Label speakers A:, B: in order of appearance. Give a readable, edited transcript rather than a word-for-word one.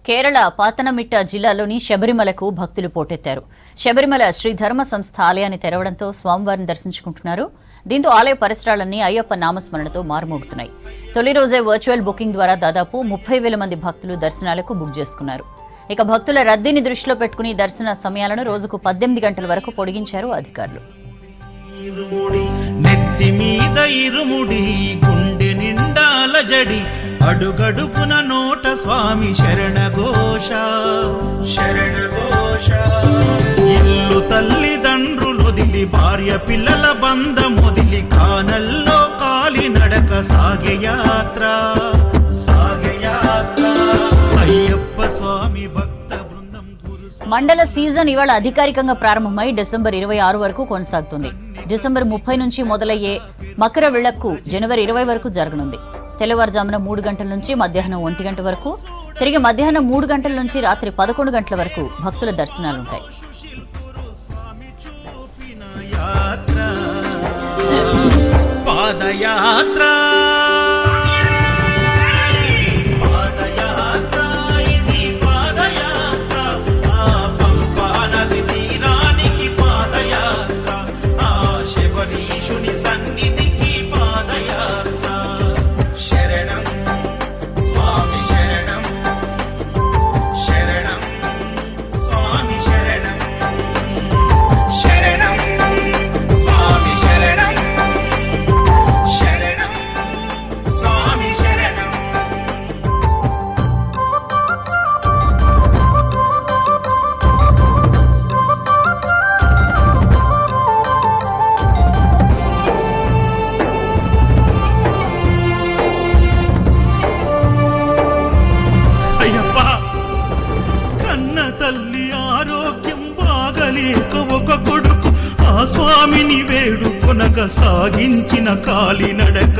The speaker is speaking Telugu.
A: కేరళ పాతనమిట్ట జిల్లాలోని శబరిమలకు భక్తులు పోటెత్తారు. శబరిమల శ్రీ ధర్మ సంస్థ ఆలయాన్ని తెరవడంతో స్వామివారిని దర్శించుకుంటున్నారు. దీంతో ఆలయ పరిసరాలన్నీ అయ్యప్ప నామస్మరణతో మారుమోగుతున్నాయి. తొలి రోజే వర్చువల్ బుకింగ్ ద్వారా దాదాపు 30,000 మంది భక్తులు దర్శనాలకు బుక్ చేసుకున్నారు. ఇక భక్తుల రద్దీని దృష్టిలో పెట్టుకుని దర్శన సమయాలను రోజుకు 18 గంటల వరకు పొడిగించారు అధికారులు.
B: అడుగడుగున నోట స్వామి శరణఘోష శరణఘోష. ఇల్లు తల్లిదండ్రులొదిలి భార్య పిల్లల బంధమొదిలి కానల్లో కాలి నడక సాగయాత్ర సాగయాత్ర. అయ్యప్ప స్వామి భక్త బృందం
A: మండల సీజన్ ఇవాళ అధికారికంగా ప్రారంభమై డిసెంబర్ 26 వరకు కొనసాగుతుంది. డిసెంబర్ 30 నుంచి మొదలయ్యే మకర విళక్కు జనవరి 20 వరకు జరగనుంది. తెల్లవారుజామున 3 గంటల నుంచి మధ్యాహ్నం 1 గంట వరకు, తిరిగి మధ్యాహ్నం 3 గంటల నుంచి రాత్రి 11 గంటల వరకు భక్తుల దర్శనాలుంటాయి.
B: పాదయాత్ర సన్నిధికి పాదయాత్ర. శరణం స్వామి శరణం శరణం స్వామి శరణం శరణం స్వామి శరణం శరణం స్వామి శరణం. తల్లి ఆరోగ్యం బాగలేక ఒక కొడుకు ఆ స్వామిని వేడుకొనగా సాగించిన కాలినడక.